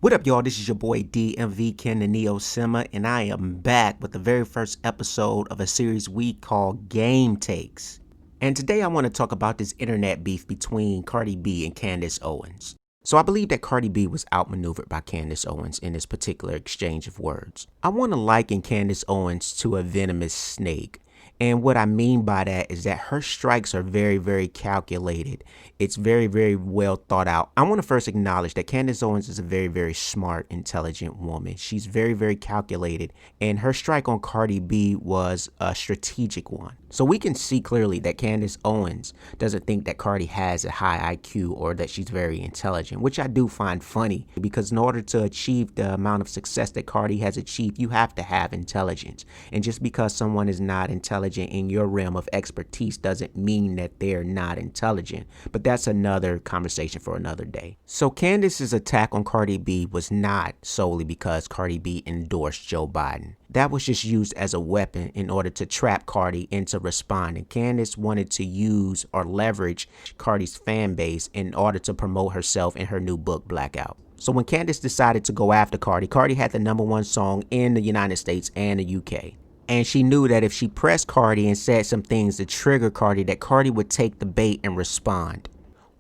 What up, y'all? This is your boy DMV Ken the Neo Simmer, and I am back with the very first episode of a series we call Game Takes. And today I want to talk about this internet beef between Cardi B and Candace Owens. So I believe that Cardi B was outmaneuvered by Candace Owens in this particular exchange of words. I want to liken Candace Owens to a venomous snake. And what I mean by that is that her strikes are very, very calculated. It's very, very well thought out. I want to first acknowledge that Candace Owens is a very, very smart, intelligent woman. She's very, very calculated. And her strike on Cardi B was a strategic one. So we can see clearly that Candace Owens doesn't think that Cardi has a high IQ or that she's very intelligent, which I do find funny because in order to achieve the amount of success that Cardi has achieved, you have to have intelligence. And just because someone is not intelligent in your realm of expertise doesn't mean that they're not intelligent. But that's another conversation for another day. So Candace's attack on Cardi B was not solely because Cardi B endorsed Joe Biden. That was just used as a weapon in order to trap Cardi into responding. Candace wanted to use or leverage Cardi's fan base in order to promote herself in her new book, Blackout. So when Candace decided to go after Cardi, Cardi had the #1 song in the United States and the UK. And she knew that if she pressed Cardi and said some things to trigger Cardi, that Cardi would take the bait and respond.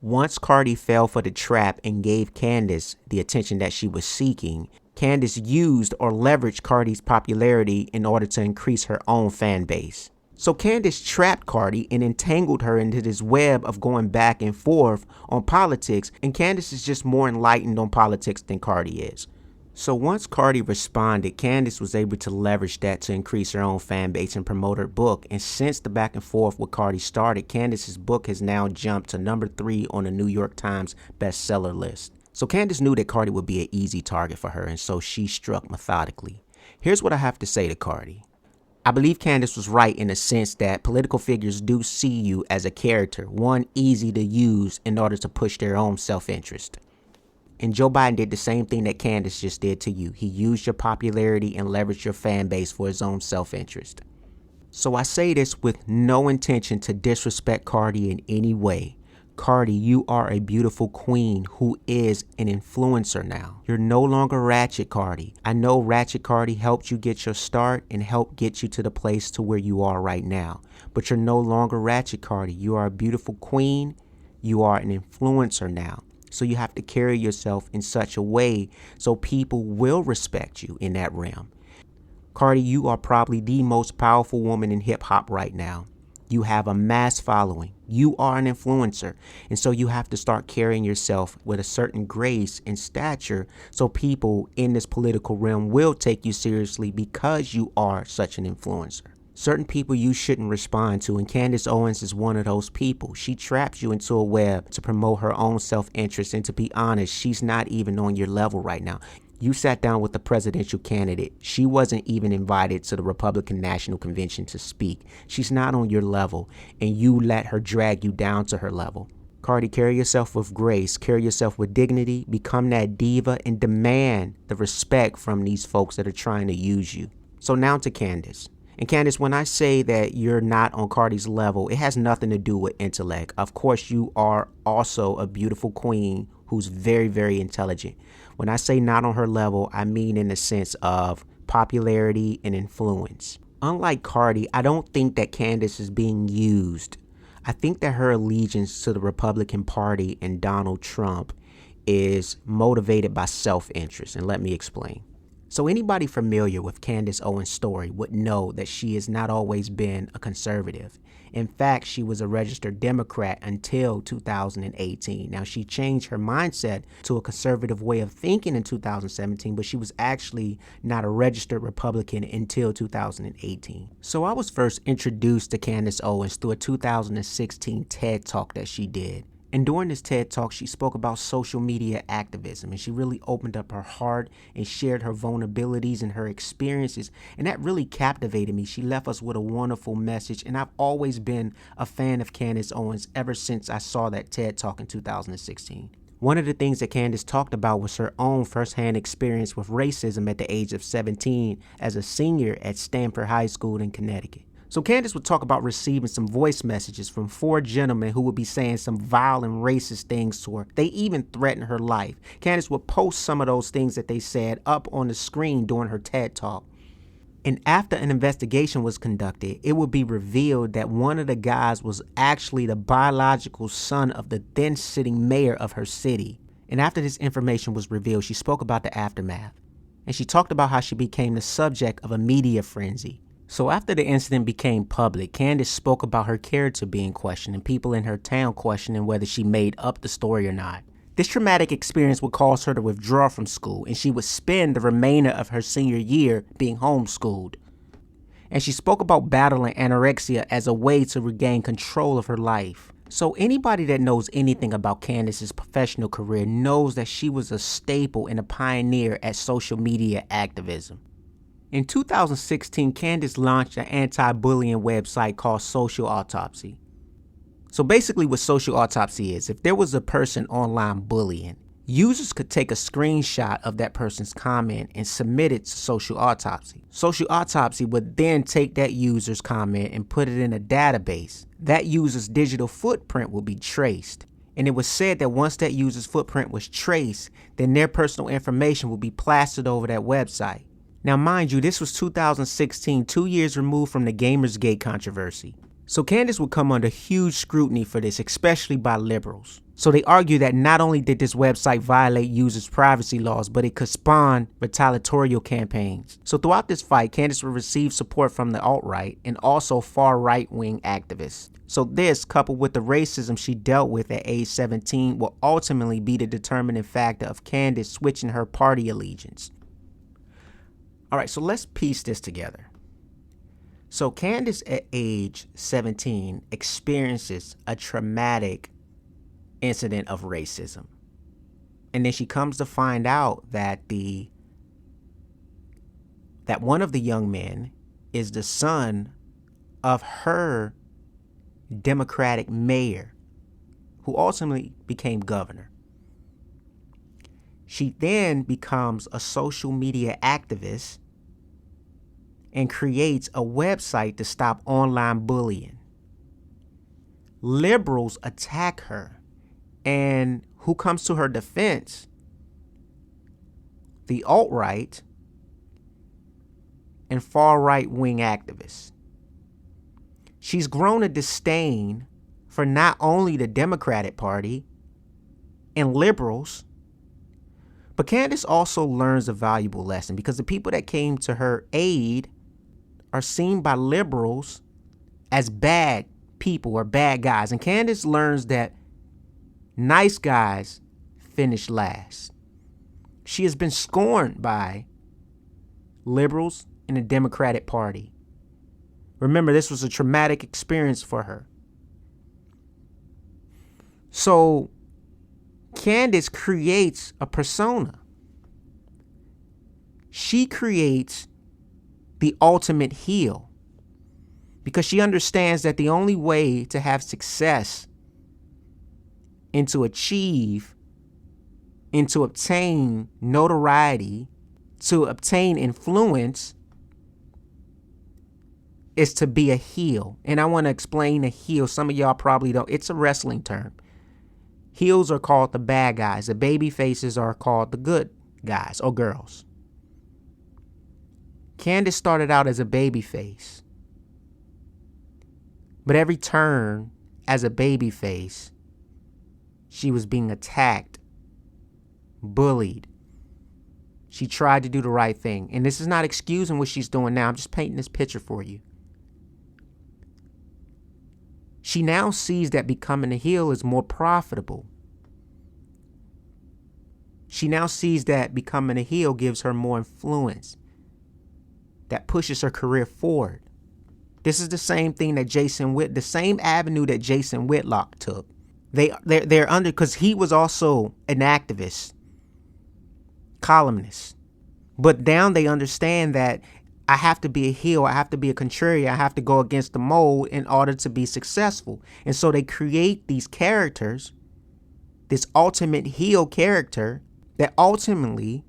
Once Cardi fell for the trap and gave Candace the attention that she was seeking, Candace used or leveraged Cardi's popularity in order to increase her own fan base. So Candace trapped Cardi and entangled her into this web of going back and forth on politics, and Candace is just more enlightened on politics than Cardi is. So once Cardi responded, Candace was able to leverage that to increase her own fan base and promote her book. And since the back and forth with Cardi started, Candace's book has now jumped to #3 on the New York Times bestseller list. So Candace knew that Cardi would be an easy target for her, and so she struck methodically. Here's what I have to say to Cardi. I believe Candace was right in the sense that political figures do see you as a character, one easy to use in order to push their own self-interest. And Joe Biden did the same thing that Candace just did to you. He used your popularity and leveraged your fan base for his own self-interest. So I say this with no intention to disrespect Cardi in any way. Cardi, you are a beautiful queen who is an influencer now. You're no longer Ratchet Cardi. I know Ratchet Cardi helped you get your start and helped get you to the place to where you are right now. But you're no longer Ratchet Cardi. You are a beautiful queen. You are an influencer now. So you have to carry yourself in such a way so people will respect you in that realm. Cardi, you are probably the most powerful woman in hip hop right now. You have a mass following. You are an influencer. And so you have to start carrying yourself with a certain grace and stature so people in this political realm will take you seriously because you are such an influencer. Certain people you shouldn't respond to, and Candace Owens is one of those people. She traps you into a web to promote her own self-interest, and to be honest, she's not even on your level right now. You sat down with the presidential candidate. She wasn't even invited to the Republican National Convention to speak. She's not on your level, and you let her drag you down to her level. Cardi, carry yourself with grace, carry yourself with dignity, become that diva, and demand the respect from these folks that are trying to use you. So now to Candace. And Candace, when I say that you're not on Cardi's level, it has nothing to do with intellect. Of course, you are also a beautiful queen who's very, very intelligent. When I say not on her level, I mean in the sense of popularity and influence. Unlike Cardi, I don't think that Candace is being used. I think that her allegiance to the Republican Party and Donald Trump is motivated by self-interest. And let me explain. So anybody familiar with Candace Owens' story would know that she has not always been a conservative. In fact, she was a registered Democrat until 2018. Now, she changed her mindset to a conservative way of thinking in 2017, but she was actually not a registered Republican until 2018. So I was first introduced to Candace Owens through a 2016 TED Talk that she did. And during this TED Talk, she spoke about social media activism, and she really opened up her heart and shared her vulnerabilities and her experiences. And that really captivated me. She left us with a wonderful message. And I've always been a fan of Candace Owens ever since I saw that TED Talk in 2016. One of the things that Candace talked about was her own firsthand experience with racism at the age of 17 as a senior at Stanford High School in Connecticut. So Candace would talk about receiving some voice messages from 4 gentlemen who would be saying some vile and racist things to her. They even threatened her life. Candace would post some of those things that they said up on the screen during her TED Talk. And after an investigation was conducted, it would be revealed that one of the guys was actually the biological son of the then sitting mayor of her city. And after this information was revealed, she spoke about the aftermath. And she talked about how she became the subject of a media frenzy. So after the incident became public, Candace spoke about her character being questioned and people in her town questioning whether she made up the story or not. This traumatic experience would cause her to withdraw from school, and she would spend the remainder of her senior year being homeschooled. And she spoke about battling anorexia as a way to regain control of her life. So anybody that knows anything about Candace's professional career knows that she was a staple and a pioneer at social media activism. In 2016, Candace launched an anti-bullying website called Social Autopsy. So basically what Social Autopsy is, if there was a person online bullying, users could take a screenshot of that person's comment and submit it to Social Autopsy. Social Autopsy would then take that user's comment and put it in a database. That user's digital footprint will be traced. And it was said that once that user's footprint was traced, then their personal information will be plastered over that website. Now, mind you, this was 2016, 2 years removed from the Gamersgate controversy. So Candace would come under huge scrutiny for this, especially by liberals. So they argue that not only did this website violate users' privacy laws, but it could spawn retaliatory campaigns. So throughout this fight, Candace would receive support from the alt-right and also far right-wing activists. So this, coupled with the racism she dealt with at age 17, will ultimately be the determining factor of Candace switching her party allegiance. All right, so let's piece this together. So Candace at age 17 experiences a traumatic incident of racism. And then she comes to find out that one of the young men is the son of her Democratic mayor, who ultimately became governor. She then becomes a social media activist and creates a website to stop online bullying. Liberals attack her, and who comes to her defense? The alt-right and far right-wing activists. She's grown a disdain for not only the Democratic Party and liberals, but Candace also learns a valuable lesson because the people that came to her aid are seen by liberals as bad people or bad guys. And Candace learns that nice guys finish last. She has been scorned by liberals and the Democratic Party. Remember, this was a traumatic experience for her. So Candace creates a persona. She creates the ultimate heel because she understands that the only way to have success and to achieve and to obtain notoriety, to obtain influence, is to be a heel. And I want to explain a heel. Some of y'all probably don't. It's a wrestling term. Heels are called the bad guys. The baby faces are called the good guys or girls. Candace started out as a baby face. But every turn as a baby face, she was being attacked, bullied. She tried to do the right thing. And this is not excusing what she's doing now. I'm just painting this picture for you. She now sees that becoming a heel is more profitable. She now sees that becoming a heel gives her more influence, that pushes her career forward. This is the same thing that the same avenue that Jason Whitlock took. They're under, because he was also an activist, columnist. But now they understand that I have to be a heel, I have to be a contrarian, I have to go against the mold in order to be successful. And so they create these characters, this ultimate heel character that ultimately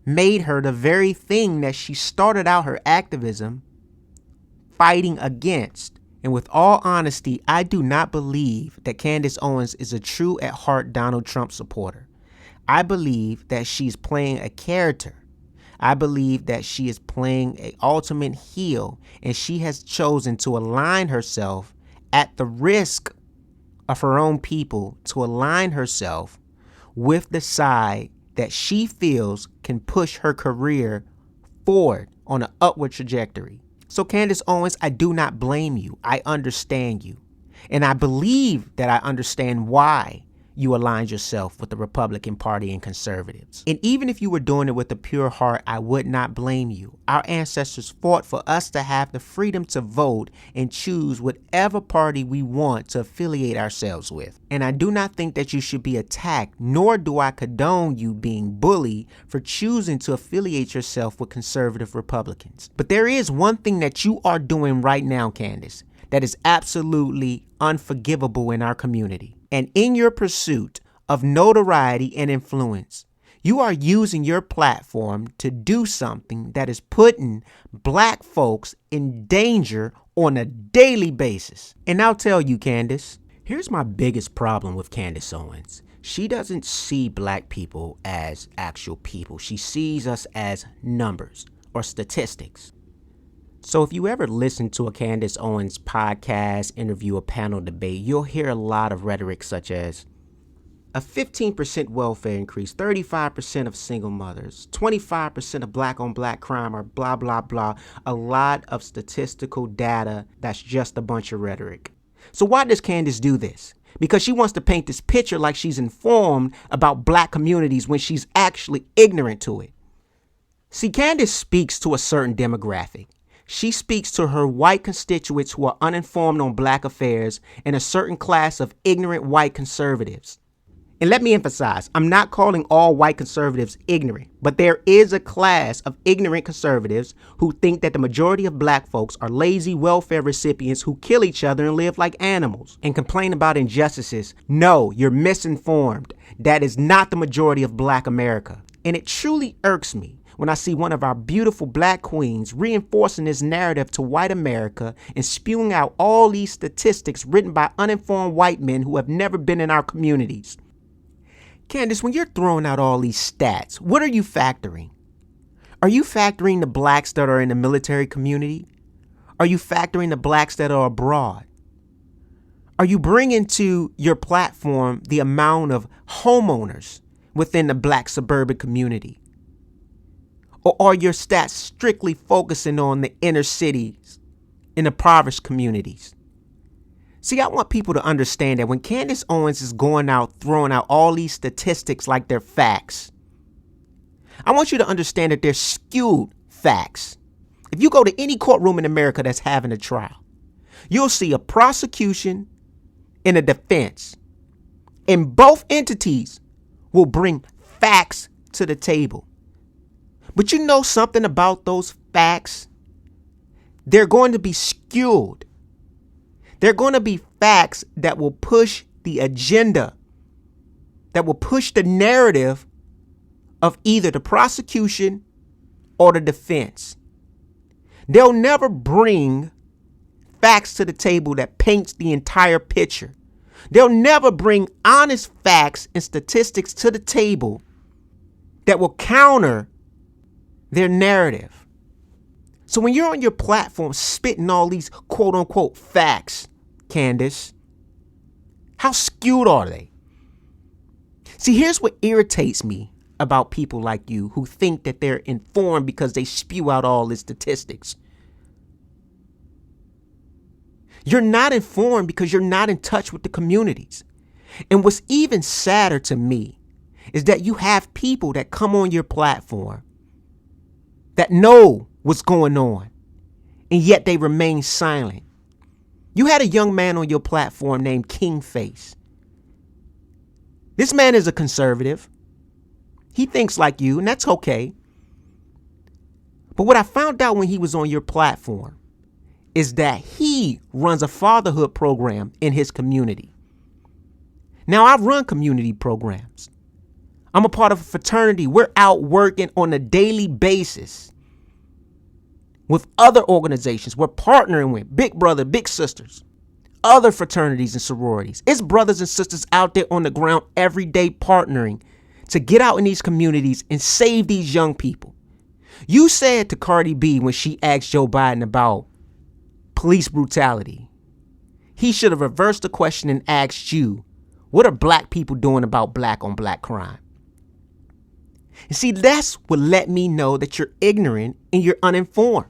made her the very thing that she started out her activism fighting against. And with all honesty, I do not believe that Candace Owens is a true at heart Donald Trump supporter. I believe that she's playing a character. I believe that she is playing an ultimate heel, and she has chosen to align herself at the risk of her own people, to align herself with the side that she feels can push her career forward on an upward trajectory. So Candace Owens, I do not blame you. I understand you. And I believe that I understand why you aligned yourself with the Republican Party and conservatives. And even if you were doing it with a pure heart, I would not blame you. Our ancestors fought for us to have the freedom to vote and choose whatever party we want to affiliate ourselves with. And I do not think that you should be attacked, nor do I condone you being bullied for choosing to affiliate yourself with conservative Republicans. But there is one thing that you are doing right now, Candace, that is absolutely unforgivable in our community. And in your pursuit of notoriety and influence, you are using your platform to do something that is putting black folks in danger on a daily basis. And I'll tell you, Candace, here's my biggest problem with Candace Owens. She doesn't see black people as actual people. She sees us as numbers or statistics. So if you ever listen to a Candace Owens podcast, interview, or panel debate, you'll hear a lot of rhetoric such as a 15% welfare increase, 35% of single mothers, 25% of black on black crime, or blah, blah, blah. A lot of statistical data that's just a bunch of rhetoric. So why does Candace do this? Because she wants to paint this picture like she's informed about black communities when she's actually ignorant to it. See, Candace speaks to a certain demographic. She speaks to her white constituents who are uninformed on black affairs and a certain class of ignorant white conservatives. And let me emphasize, I'm not calling all white conservatives ignorant, but there is a class of ignorant conservatives who think that the majority of black folks are lazy welfare recipients who kill each other and live like animals and complain about injustices. No, you're misinformed. That is not the majority of black America. And it truly irks me when I see one of our beautiful black queens reinforcing this narrative to white America and spewing out all these statistics written by uninformed white men who have never been in our communities. Candace, when you're throwing out all these stats, what are you factoring? Are you factoring the blacks that are in the military community? Are you factoring the blacks that are abroad? Are you bringing to your platform the amount of homeowners within the black suburban community? Or are your stats strictly focusing on the inner cities, in the impoverished communities? See, I want people to understand that when Candace Owens is going out, throwing out all these statistics like they're facts, I want you to understand that they're skewed facts. If you go to any courtroom in America that's having a trial, you'll see a prosecution and a defense. And both entities will bring facts to the table. But you know something about those facts? They're going to be skewed. They're going to be facts that will push the agenda, that will push the narrative of either the prosecution or the defense. They'll never bring facts to the table that paints the entire picture. They'll never bring honest facts and statistics to the table that will counter their narrative. So when you're on your platform spitting all these quote unquote facts, Candace, how skewed are they? See, here's what irritates me about people like you who think that they're informed because they spew out all these statistics. You're not informed because you're not in touch with the communities. And what's even sadder to me is that you have people that come on your platform that know what's going on, and yet they remain silent. You had a young man on your platform named King Face. This man is a conservative. He thinks like you, and that's okay. But what I found out when he was on your platform is that he runs a fatherhood program in his community. Now, I run community programs. I'm a part of a fraternity. We're out working on a daily basis. with other organizations. We're partnering with Big Brother, Big Sisters, other fraternities and sororities. It's brothers and sisters out there on the ground every day partnering to get out in these communities and save these young people. You said to Cardi B when she asked Joe Biden about police brutality, he should have reversed the question and asked you, what are black people doing about black on black crime? And see, that's what let me know that you're ignorant and you're uninformed.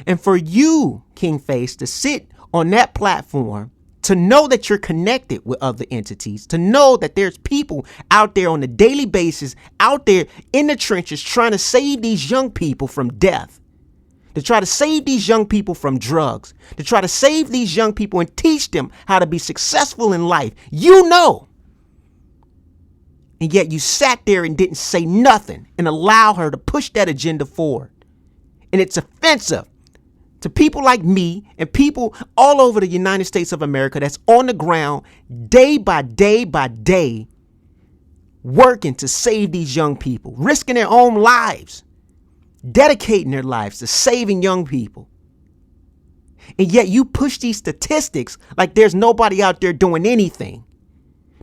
And for you, King Face, to sit on that platform, to know that you're connected with other entities, to know that there's people out there on a daily basis, out there in the trenches trying to save these young people from death, to try to save these young people from drugs, to try to save these young people and teach them how to be successful in life. You know. And yet you sat there and didn't say nothing and allow her to push that agenda forward. And it's offensive to people like me and people all over the United States of America that's on the ground day by day by day, working to save these young people, risking their own lives, dedicating their lives to saving young people. And yet you push these statistics like there's nobody out there doing anything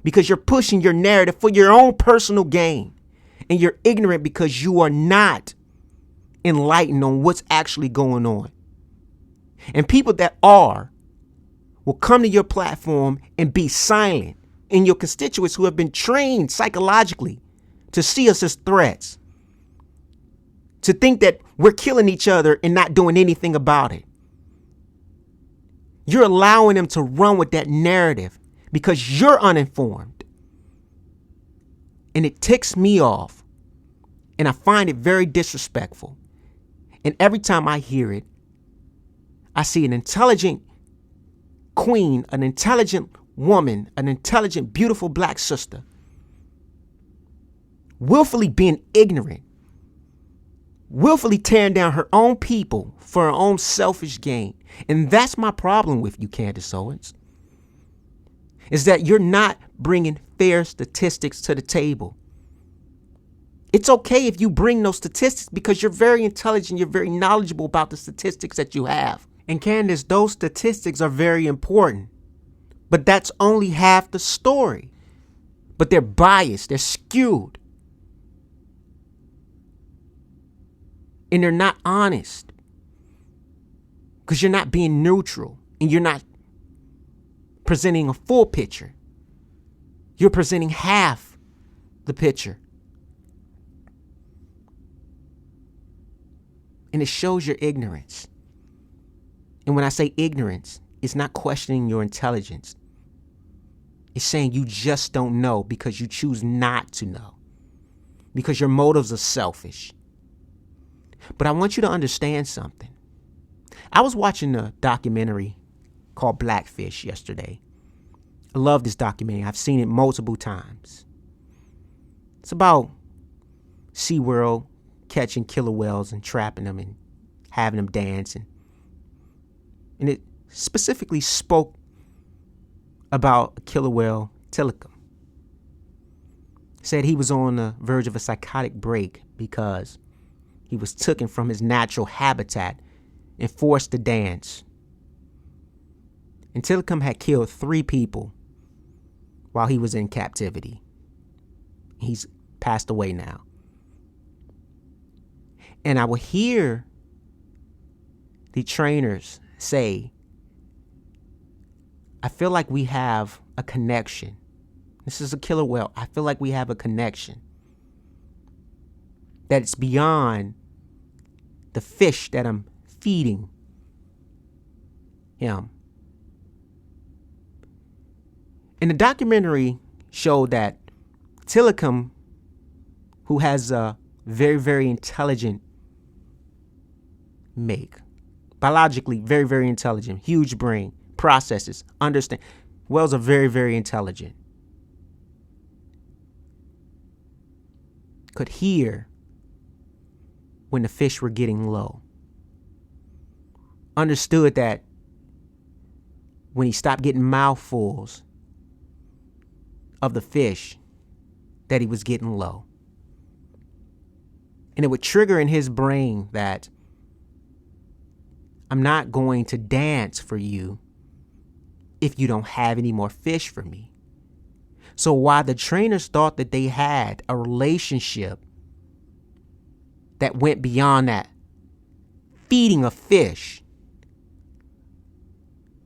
because you're pushing your narrative for your own personal gain. And you're ignorant because you are not enlightened on what's actually going on. And people that are will come to your platform and be silent. And your constituents who have been trained psychologically to see us as threats, to think that we're killing each other and not doing anything about it. You're allowing them to run with that narrative because you're uninformed. And it ticks me off. And I find it very disrespectful. And every time I hear it, I see an intelligent queen, an intelligent woman, an intelligent, beautiful black sister willfully being ignorant, willfully tearing down her own people for her own selfish gain. And that's my problem with you, Candace Owens, is that you're not bringing fair statistics to the table. It's okay if you bring those statistics because you're very intelligent, you're very knowledgeable about the statistics that you have. And Candace, those statistics are very important, but that's only half the story. But they're biased, they're skewed, and they're not honest because you're not being neutral and you're not presenting a full picture. You're presenting half the picture. And it shows your ignorance. And when I say ignorance, it's not questioning your intelligence. It's saying you just don't know because you choose not to know, because your motives are selfish. But I want you to understand something. I was watching a documentary called Blackfish yesterday. I love this documentary. I've seen it multiple times. It's about SeaWorld catching killer whales and trapping them and having them dance. And it specifically spoke about a killer whale, Tilikum. Said he was on the verge of a psychotic break because he was taken from his natural habitat and forced to dance. And Tilikum had killed 3 people while he was in captivity. He's passed away now. And I will hear the trainers say, I feel like we have a connection. This is a killer whale. I feel like we have a connection. That it's beyond the fish that I'm feeding him. And the documentary showed that Tilikum, who has a very, very intelligent make, biologically very, very intelligent, huge brain, processes, understand. Whales are very, very intelligent. Could hear when the fish were getting low. Understood that when he stopped getting mouthfuls of the fish, that he was getting low. And it would trigger in his brain that I'm not going to dance for you if you don't have any more fish for me. So while the trainers thought that they had a relationship that went beyond that feeding of fish,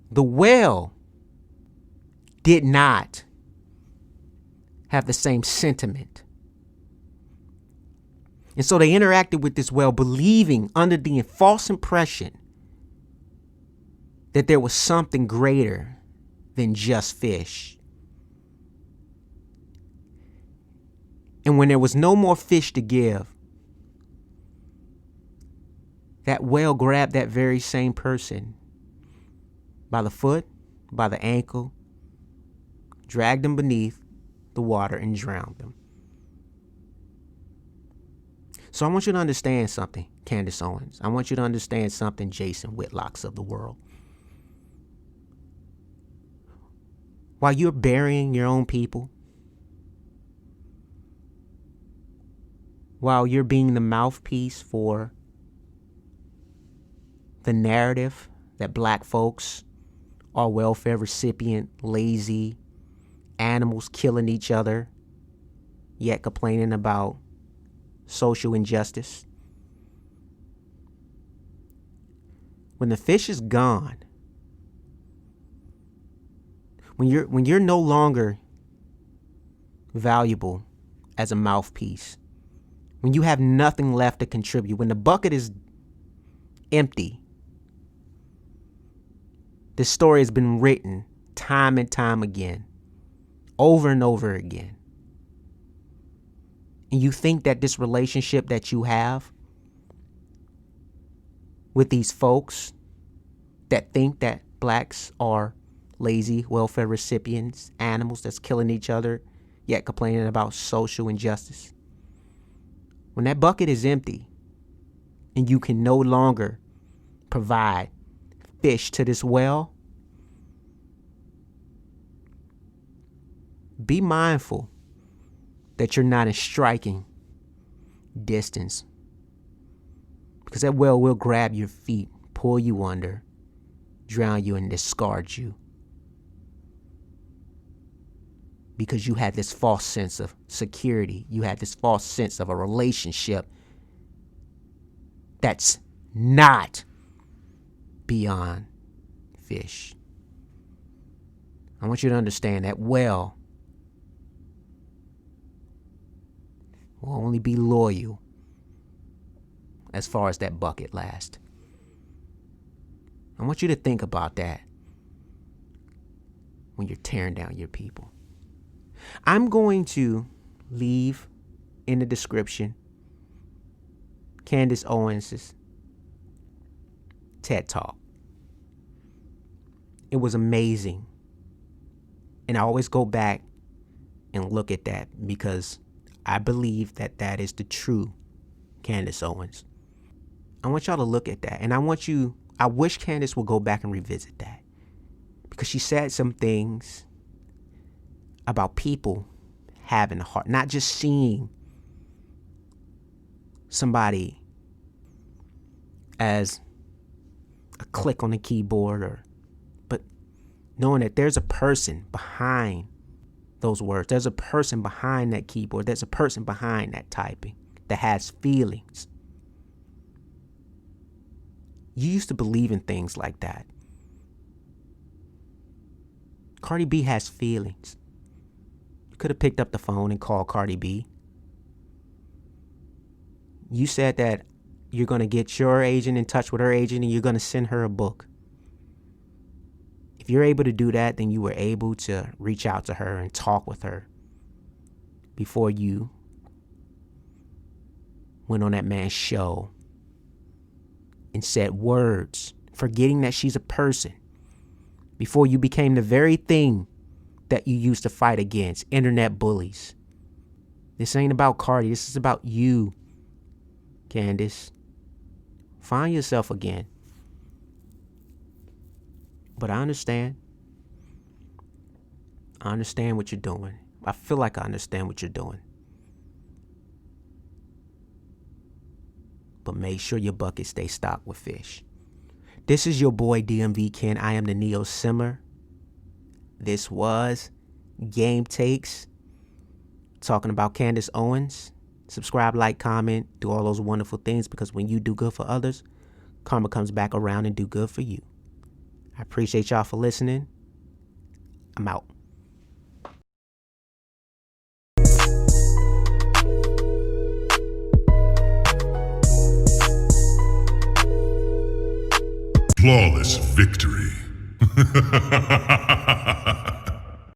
the whale did not have the same sentiment. And so they interacted with this whale, believing under the false impression that there was something greater than just fish. And when there was no more fish to give, that whale grabbed that very same person by the foot, by the ankle, dragged them beneath the water and drowned them. So I want you to understand something, Candace Owens. I want you to understand something, Jason Whitlocks of the world. While you're burying your own people, while you're being the mouthpiece for the narrative that black folks are welfare recipient, lazy animals killing each other, yet complaining about social injustice. When the fish is gone, when you're no longer valuable as a mouthpiece, when you have nothing left to contribute, when the bucket is empty, this story has been written time and time again, over and over again. And you think that this relationship that you have with these folks that think that blacks are lazy welfare recipients, animals that's killing each other, yet complaining about social injustice. When that bucket is empty and you can no longer provide fish to this well, be mindful that you're not in striking distance, because that well will grab your feet, pull you under, drown you, and discard you, because you had this false sense of security. You had this false sense of a relationship that's not beyond fish. I want you to understand that well will only be loyal as far as that bucket lasts. I want you to think about that when you're tearing down your people. I'm going to leave in the description Candace Owens' TED Talk. It was amazing. And I always go back and look at that because I believe that that is the true Candace Owens. I want y'all to look at that. And I wish Candace would go back and revisit that, because she said some things about people having a heart, not just seeing somebody as a click on the keyboard, but knowing that there's a person behind those words. There's a person behind that keyboard. There's a person behind that typing that has feelings. You used to believe in things like that. Cardi B has feelings. You could have picked up the phone and called Cardi B. You said that you're going to get your agent in touch with her agent and you're going to send her a book. If you're able to do that, then you were able to reach out to her and talk with her before you went on that man's show and said words, forgetting that she's a person, before you became the very thing that you used to fight against, internet bullies. This ain't about Cardi. This is about you, Candace. Find yourself again. But I understand. I understand what you're doing. I feel like I understand what you're doing. But make sure your bucket stays stocked with fish. This is your boy DMV Ken. I am the Neo Simmer. This was Game Takes, talking about Candace Owens. Subscribe, like, comment, do all those wonderful things, because when you do good for others, karma comes back around and do good for you. I appreciate y'all for listening. I'm out. Flawless victory.